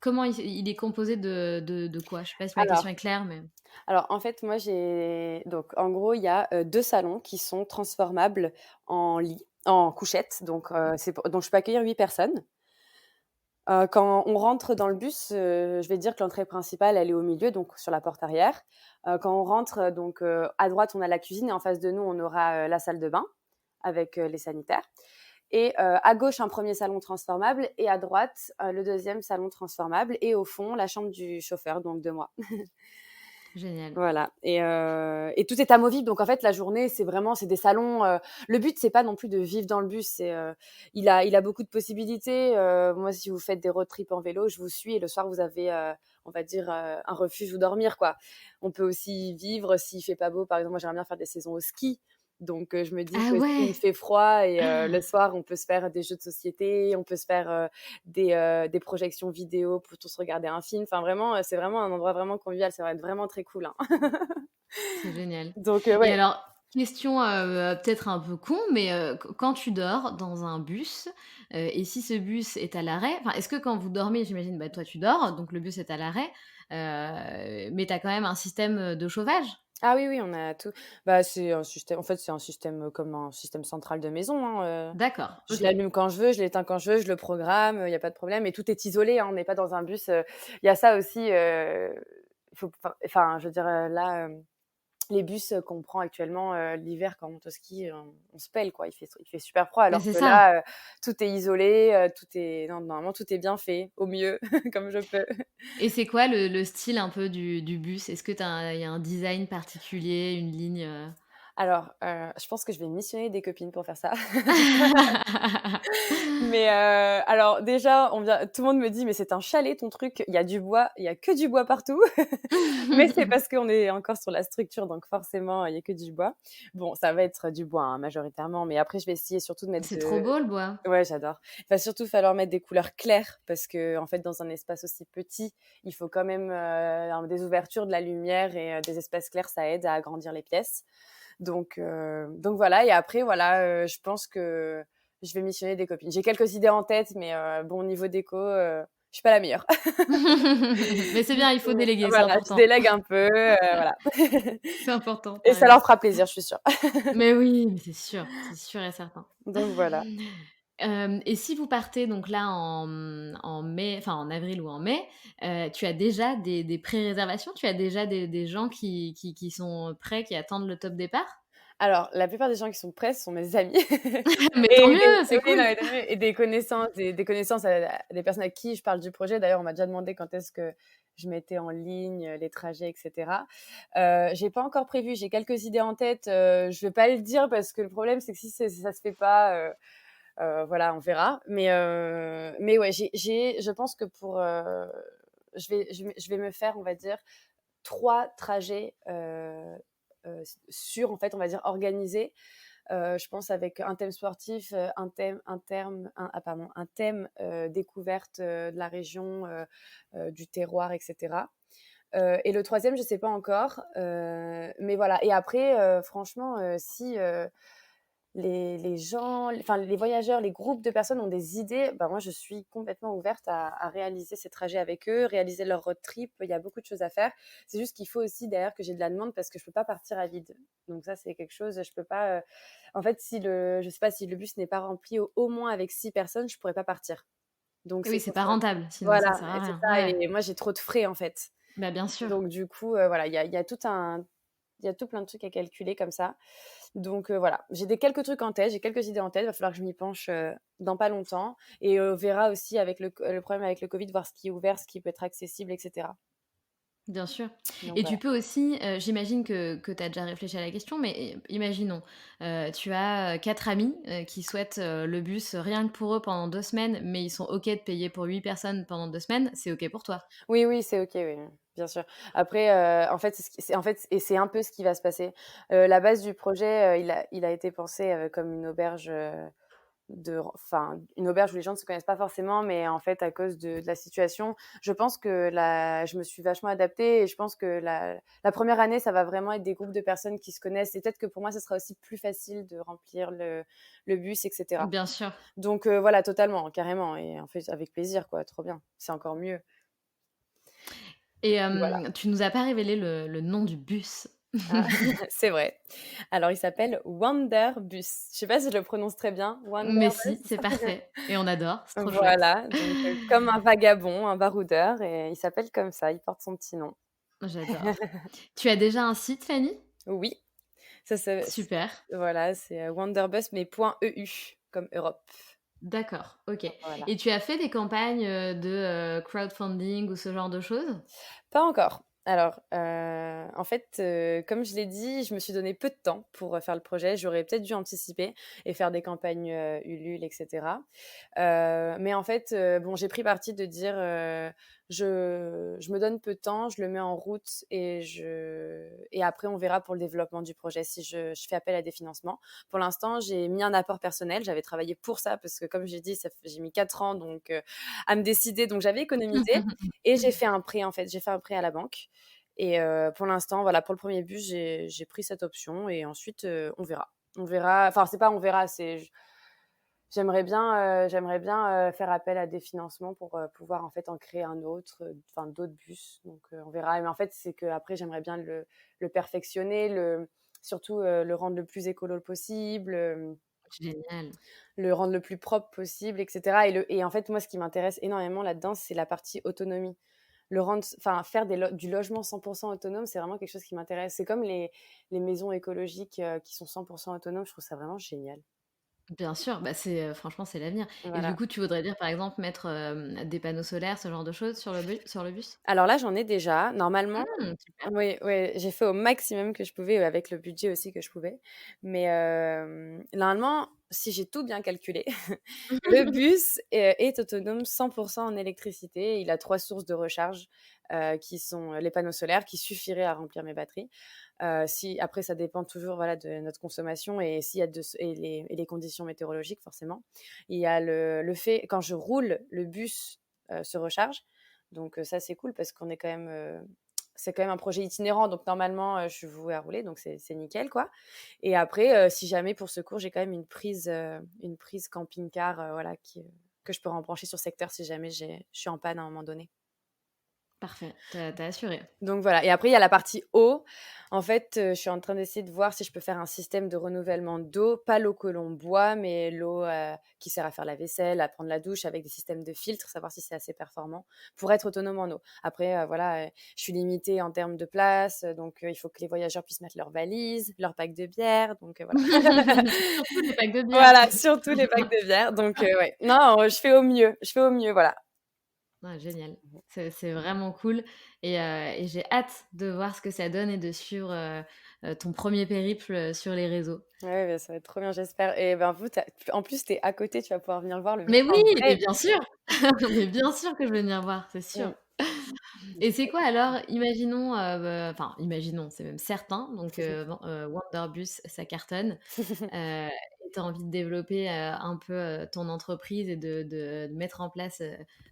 comment il est composé de quoi? Je sais pas si ma Alors question est claire, mais alors en fait, moi j'ai donc en gros, il y a, 2 salons qui sont transformables en lit, en couchette, donc je peux accueillir 8 personnes. Quand on rentre dans le bus, je vais dire que l'entrée principale, elle est au milieu, donc sur la porte arrière. Quand on rentre, à droite, on a la cuisine et en face de nous, on aura, la salle de bain avec, les sanitaires et à gauche, un premier salon transformable et à droite, le deuxième salon transformable et au fond, la chambre du chauffeur, donc de moi. génial. Voilà et tout est amovible donc en fait la journée c'est des salons, le but c'est pas non plus de vivre dans le bus, il a beaucoup de possibilités, moi si vous faites des road trips en vélo, je vous suis et le soir vous avez, on va dire, un refuge où dormir quoi. On peut aussi vivre s'il fait pas beau, par exemple moi j'aimerais bien faire des saisons au ski, donc je me dis Ah que s'il ouais! fait froid et le soir on peut se faire des jeux de société, on peut se faire, des projections vidéo pour tous regarder un film. Enfin vraiment, c'est vraiment un endroit vraiment convivial, ça va être vraiment très cool, hein. C'est génial. Donc Et ouais. alors, question, peut-être un peu con, mais quand tu dors dans un bus, et si ce bus est à l'arrêt, enfin, est-ce que quand vous dormez, j'imagine, bah, toi tu dors, donc le bus est à l'arrêt, mais tu as quand même un système, de chauffage? Ah oui, oui, on a tout. Bah, c'est un système en fait, c'est un système, comme un système central de maison, hein, D'accord, je OK. l'allume quand je veux, je l'éteins quand je veux, je le programme, il y a pas de problème et tout est isolé, hein. On n'est pas dans un bus, il y a ça aussi, il faut enfin, je veux dire, là, les bus, qu'on prend actuellement, l'hiver quand on monte au ski, on se pèle quoi, il fait super froid Bah, alors c'est que ça. là, tout est isolé, tout est non, normalement tout est bien fait, au mieux, comme je peux. Et c'est quoi le style un peu du bus? Est-ce que il y a un design particulier, une ligne, Alors, je pense que je vais missionner des copines pour faire ça. Mais, alors déjà, tout le monde me dit: «Mais c'est un chalet ton truc, il y a du bois, il y a que du bois partout». Mais c'est parce qu'on est encore sur la structure, donc forcément, il y a que du bois. Bon, ça va être du bois, hein, majoritairement, mais après je vais essayer surtout de mettre C'est trop beau le bois. ouais, j'adore. Il va surtout falloir mettre des couleurs claires parce qu'en fait, dans un espace aussi petit, il faut quand même, des ouvertures, de la lumière et des espaces clairs, ça aide à agrandir les pièces. Donc voilà et après voilà, je pense que je vais missionner des copines. J'ai quelques idées en tête mais bon, au niveau déco, je suis pas la meilleure. Mais c'est bien, il faut déléguer, c'est Voilà, je important. délègue un peu, voilà C'est important, tu et as ça raison. leur fera plaisir, je suis sûre. Mais oui, mais c'est sûr et certain. Donc voilà. Et si vous partez donc là en mai, enfin en avril ou en mai, tu as déjà des pré-réservations? Tu as déjà des gens qui sont prêts, qui attendent le top départ? Alors, la plupart des gens qui sont prêts sont mes amis Mais tant et mieux, c'est oui, non, cool! et des connaissances, des connaissances, des personnes à qui je parle du projet. D'ailleurs, on m'a déjà demandé quand est-ce que je mettais en ligne, les trajets et cetera. J'ai pas encore prévu, j'ai quelques idées en tête, je vais pas le dire parce que le problème, c'est que si ça se fait pas, voilà, on verra. Mais ouais, je pense que je vais me faire, on va dire, 3 trajets, sûrs, en fait, on va dire organisés. Je pense avec un thème sportif, un thème, découverte, de la région, du terroir et cetera. Et le troisième, je sais pas encore, mais voilà et après, franchement, si, les gens, enfin les voyageurs, les groupes de personnes ont des idées, bah, moi je suis complètement ouverte à réaliser ces trajets avec eux, réaliser leur road trip. Il y a beaucoup de choses à faire. C'est juste qu'il faut aussi derrière que j'ai de la demande parce que je peux pas partir à vide. Donc ça, c'est quelque chose, je peux pas, en fait, je sais pas, si le bus n'est pas rempli au moins avec 6 personnes, je pourrais pas partir. Donc Oui, c'est c'est pour pas ça. rentable, sinon ça Voilà sert à et c'est rien. ça Ouais, et moi j'ai trop de frais, en fait. bah, bien sûr. Donc du coup, voilà, il y a tout plein de trucs à calculer comme ça. Donc voilà, j'ai des quelques trucs en tête, j'ai quelques idées en tête, il va falloir que je m'y penche, dans pas longtemps et on verra aussi avec le problème avec le covid, voir ce qui est ouvert, ce qui peut être accessible et cetera. Bien sûr Donc et voilà. tu peux aussi, j'imagine que tu as déjà réfléchi à la question, mais imaginons, tu as, 4 amis, qui souhaitent, le bus rien que pour eux pendant 2 semaines, mais ils sont OK de payer pour 8 personnes pendant 2 semaines, c'est OK pour toi? Oui, oui, c'est OK, oui, bien sûr. Après, en fait, c'est en fait et c'est un peu ce qui va se passer. La base du projet, il a été pensé, comme une auberge, enfin, une auberge où les gens ne se connaissent pas forcément, mais en fait, à cause de la situation, je pense que je me suis vachement adaptée et je pense que la première année, ça va vraiment être des groupes de personnes qui se connaissent et peut-être que pour moi, ça sera aussi plus facile de remplir le bus et cetera. Bien sûr Donc voilà, totalement, carrément et en fait, avec plaisir, quoi, trop bien. C'est encore mieux. et Voilà. tu nous as pas révélé le nom du bus. Ah, c'est vrai. Alors, il s'appelle Wanderbus. Je sais pas si je le prononce très bien. Mais Wanderbus. si, c'est parfait et on adore, c'est trop chouette. Voilà, donc comme un vagabond, un baroudeur et il s'appelle comme ça, il porte son petit nom. J'adore. Tu as déjà un site, Fanny? Oui, ça se Super, voilà, c'est, Wanderbus mais .eu comme Europe. d'accord, OK Voilà. et tu as fait des campagnes, de, crowdfunding ou ce genre de choses? Pas encore. Alors, en fait, comme je l'ai dit, je me suis donné peu de temps pour, faire le projet. J'aurais peut-être dû anticiper et faire des campagnes, Ulule et cetera. Mais en fait, bon, j'ai pris parti de dire, je me donne peu de temps, je le mets en route et après on verra pour le développement du projet si je fais appel à des financements. Pour l'instant, j'ai mis un apport personnel. J'avais travaillé pour ça parce que comme j'ai dit, j'ai mis 4 ans donc à me décider, donc j'avais économisé et j'ai fait un prêt, en fait. J'ai fait un prêt à la banque et pour l'instant, voilà, pour le premier bus, j'ai pris cette option et ensuite, on verra. On verra enfin, c'est pas on verra, c'est j'aimerais bien, faire appel à des financements pour, pouvoir, en fait, en créer un autre, enfin d'autres bus donc on verra mais en fait, c'est qu'après j'aimerais bien le perfectionner, surtout, le rendre le plus écolo possible, Génial. le rendre le plus propre possible et cetera et en fait, moi, ce qui m'intéresse énormément là-dedans, c'est la partie autonomie. Le rendre enfin, faire du logement 100 autonome, c'est vraiment quelque chose qui m'intéresse. C'est comme les maisons écologiques, qui sont 100 autonomes, je trouve ça vraiment génial. Bien sûr, bah, c'est, franchement, c'est l'avenir et du Voilà. coup, tu voudrais dire, par exemple, mettre, des panneaux solaires, ce genre de choses sur le bus? Alors là, j'en ai déjà. Normalement Super. oui, oui, j'ai fait au maximum que je pouvais, avec le budget aussi que je pouvais. Mais normalement, si j'ai tout bien calculé, le bus est autonome 100 en électricité. Il a 3 sources de recharge, qui sont les panneaux solaires qui suffiraient à remplir mes batteries. Si après ça dépend toujours, voilà, de notre consommation et s'il y a les conditions météorologiques forcément. Il y a le fait quand je roule, le bus, se recharge. Donc ça, c'est cool parce qu'on est quand même, c'est quand même un projet itinérant donc normalement, je suis vouée à rouler donc c'est nickel, quoi et après, si jamais pour secours, j'ai quand même une prise camping-car, voilà que je peux rembrancher sur secteur si jamais je suis en panne à un moment donné. Parfait, tu as assuré. Donc voilà et après il y a la partie eau. En fait, je suis en train d'essayer de voir si je peux faire un système de renouvellement d'eau, pas l'eau que l'on boit, mais l'eau, qui sert à faire la vaisselle, à prendre la douche avec des systèmes de filtres, savoir si c'est assez performant pour être autonome en eau. Après, voilà, je suis limitée en termes de place, donc il faut que les voyageurs puissent mettre leurs valises, leurs packs de bière, donc voilà. Surtout les packs de bière. Voilà, surtout les packs de bière, donc ouais. Non, je fais au mieux, voilà. Ouais, génial. C'est vraiment cool et j'ai hâte de voir ce que ça donne et de suivre, ton premier périple, sur les réseaux. Ouais, bah, ça va être trop bien, j'espère et ben, vous, en plus, tu es à côté, tu vas pouvoir venir voir le bus Mais en oui, mais vrai. bien sûr! Mais bien sûr que je vais venir voir, c'est sûr. Mmh. Et c'est quoi alors, imaginons, enfin imaginons, c'est même certain, donc Wanderbus ça cartonne, et tu as envie de développer, un peu, ton entreprise et de mettre en place,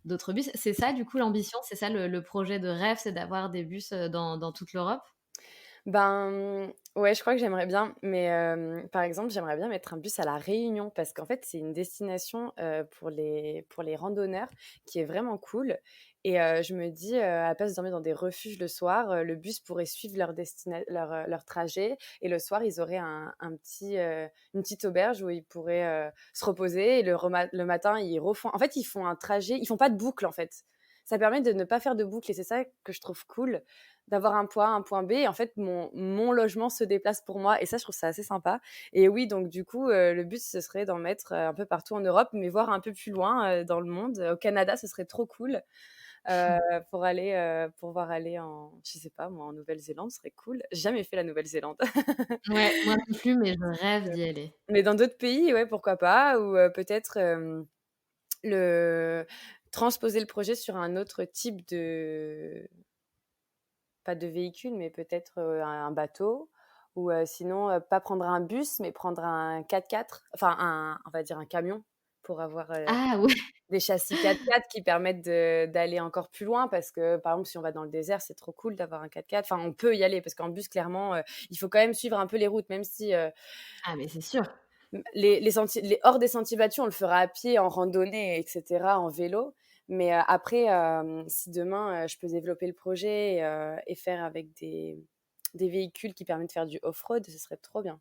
d'autres bus. C'est ça du coup l'ambition? C'est ça le projet de rêve, c'est d'avoir des bus, dans toute l'Europe? Ben, ouais, je crois que j'aimerais bien, mais par exemple, j'aimerais bien mettre un bus à La Réunion parce qu'en fait, c'est une destination, pour les randonneurs qui est vraiment cool et je me dis, à la place de dormir dans des refuges le soir, le bus pourrait suivre leur trajet et le soir, ils auraient une petite auberge où ils pourraient, se reposer et le matin, ils refont en fait, ils font un trajet ils font pas de boucle, en fait. Ça permet de ne pas faire de boucle et c'est ça que je trouve cool d'avoir un point A, un point B. Et en fait, mon logement se déplace pour moi. Et ça, je trouve ça assez sympa. Et oui, donc du coup, le but, ce serait d'en mettre un peu partout en Europe, mais voir un peu plus loin dans le monde. Au Canada, ce serait trop cool. Euh, pour voir aller je sais pas, moi, en Nouvelle-Zélande, ce serait cool. J'ai jamais fait la Nouvelle-Zélande. Ouais, moi non plus, mais je rêve d'y aller. Mais dans d'autres pays, ouais, pourquoi pas. Ou peut-être le transposer le projet sur un autre type pas de véhicule, mais peut-être un bateau. Ou sinon, pas prendre un bus, mais prendre un 4x4, enfin, on va dire un camion, pour avoir Ah ouais! des châssis 4x4 qui permettent d'aller encore plus loin. Parce que, par exemple, si on va dans le désert, c'est trop cool d'avoir un 4x4. Enfin, on peut y aller, parce qu'en bus, clairement, il faut quand même suivre un peu les routes, même si Ah mais c'est sûr. hors des sentiers battus, on le fera à pied, en randonnée, etc., en vélo. Mais après, si demain, je peux développer le projet et faire avec des véhicules qui permettent de faire du off-road, ce serait trop bien.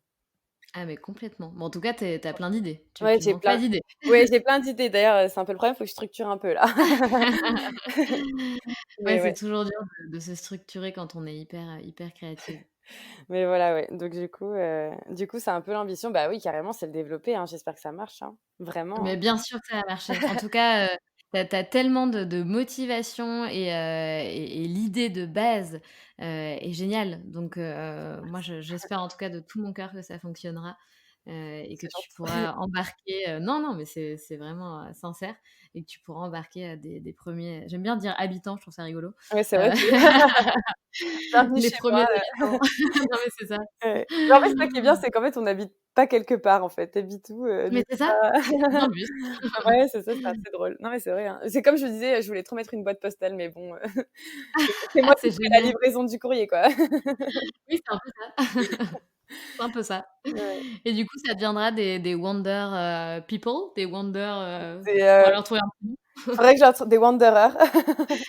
Ah mais complètement. Bon, en tout cas, tu plein d'idées. Ouais, Tu manques pas d'idées. j'ai plein d'idées. D'ailleurs, c'est un peu le problème, il faut que je structure un peu là. Ouais, Mais c'est ouais, toujours dur de se structurer quand on est hyper créative. mais voilà, ouais. Donc du coup, c'est un peu l'ambition. Bah oui, carrément, c'est le développer, hein. J'espère que ça marche, hein. Vraiment, Mais hein. bien sûr que ça va marcher. En tout cas, tu as tellement de motivation et l'idée de base, est géniale. Donc moi j'espère en tout cas de tout mon cœur que ça fonctionnera, et que C'est tu gentil. pourras embarquer, non, non, mais c'est vraiment, sincère et que tu pourras embarquer, des 1 j'aime bien dire habitants, je trouve ça rigolo, Ouais, c'est vrai. heu, Bienvenue les chez premiers moi. habitants. Non mais c'est ça. Ouais. Mais en fait, c'est ça qui est bien, c'est qu'en fait, on n'habite pas quelque part, en fait. Tu habites où, Mais du c'est coup, ça, ça tu es dans le bus. ouais, c'est assez drôle. Non, mais c'est vrai, hein. C'est comme je disais, je voulais trop mettre une boîte postale, mais bon, c'est moi qui C'est ferai la génial. livraison du courrier, quoi. Oui, c'est un peu ça. C'est un peu ça. Ouais. Et du coup, ça deviendra des wonder, people, des wonder, C'est, tu pourras leur trouver un prénom. faudrait que je leur trou des wanderers.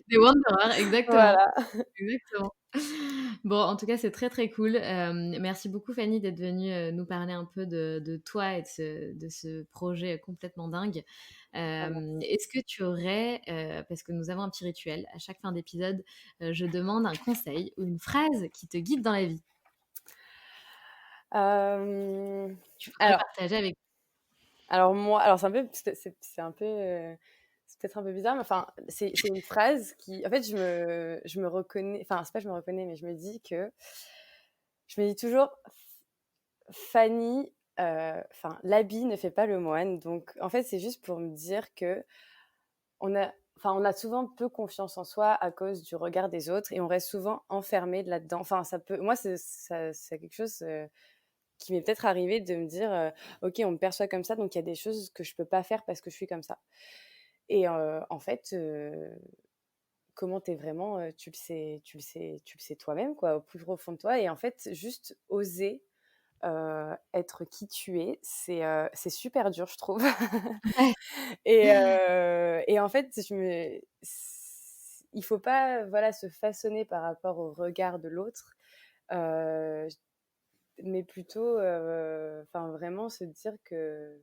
Des wanderers, exactement, Voilà. exactement. Bon, en tout cas, c'est très, très cool. Merci beaucoup Fanny d'être venue, nous parler un peu de toi et de ce projet complètement dingue. Ah mince. Est-ce que tu aurais, parce que nous avons un petit rituel, à chaque fin d'épisode, je demande un conseil ou une phrase qui te guide dans la vie. Hem, Tu voudrais alors partager avec. alors c'est un peu, c'est peut-être un peu bizarre, mais enfin, c'est une phrase qui en fait, je me reconnais enfin, c'est pas je me reconnais, mais je me dis toujours: «Fanny, enfin, l'habit ne fait pas le moine». Donc en fait, c'est juste pour me dire que on a souvent peu confiance en soi à cause du regard des autres et on reste souvent enfermé là-dedans. Enfin, ça peut moi, c'est quelque chose, qui m'est peut-être arrivé de me dire, «OK, on me perçoit comme ça, donc il y a des choses que je peux pas faire parce que je suis comme ça». Et en fait, comment tu es vraiment, tu le sais toi-même, quoi, au plus profond de toi. Et en fait, juste oser, être qui tu es, c'est super dur, je trouve. Ouais. Et en fait, il faut pas, voilà, se façonner par rapport au regard de l'autre, heu, mais plutôt, enfin, vraiment se dire que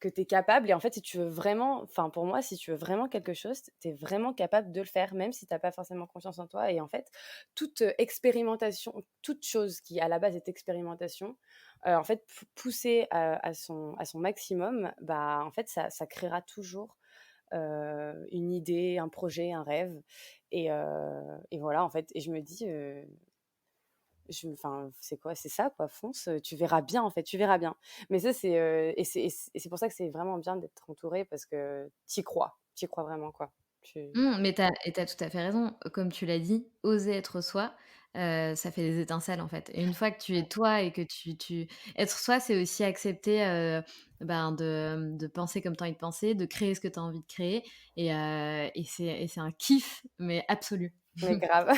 tu es capable. Et en fait, si tu veux vraiment, enfin, pour moi, si tu veux vraiment quelque chose, tu es vraiment capable de le faire, même si tu as pas forcément confiance en toi. Et en fait, toute expérimentation, toute chose qui à la base est expérimentation, en fait, poussée à son maximum, bah, en fait, ça créera toujours une idée, un projet, un rêve. Et voilà, en fait. Et je me dis, enfin, c'est quoi? C'est ça, quoi, fonce, tu verras bien, en fait, tu verras bien. Mais ça, c'est pour ça que c'est vraiment bien d'être entouré parce que tu y crois vraiment, quoi. Tu Mais tu as tout à fait raison. Comme tu l'as dit, oser être soi, ça fait des étincelles, en fait. Et une fois que tu es toi et que tu être soi, c'est aussi accepter, ben, de penser comme tu as envie de penser, de créer ce que tu as envie de créer et c'est un kiff, mais absolu. Mais grave,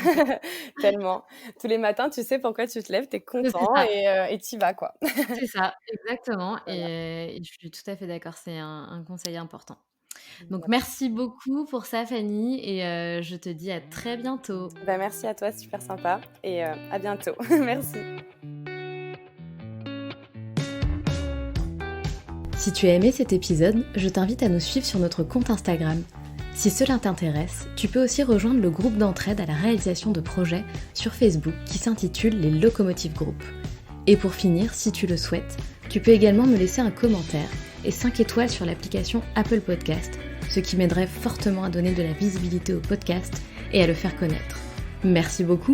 tellement. Tous les matins, tu sais pourquoi tu te lèves, tu es C'est content ça, et tu y vas, quoi. c'est ça, exactement Voilà. et je suis tout à fait d'accord, c'est un conseil important. Donc Voilà. merci beaucoup pour ça Fanny et je te dis à très bientôt. Bah, merci à toi, super sympa et à bientôt. Merci. Si tu as aimé cet épisode, je t'invite à nous suivre sur notre compte Instagram. Si cela t'intéresse, tu peux aussi rejoindre le groupe d'entraide à la réalisation de projets sur Facebook qui s'intitule les Locomotives Group. Et pour finir, si tu le souhaites, tu peux également me laisser un commentaire et 5 étoiles sur l'application Apple Podcast, ce qui m'aiderait fortement à donner de la visibilité au podcast et à le faire connaître. Merci beaucoup.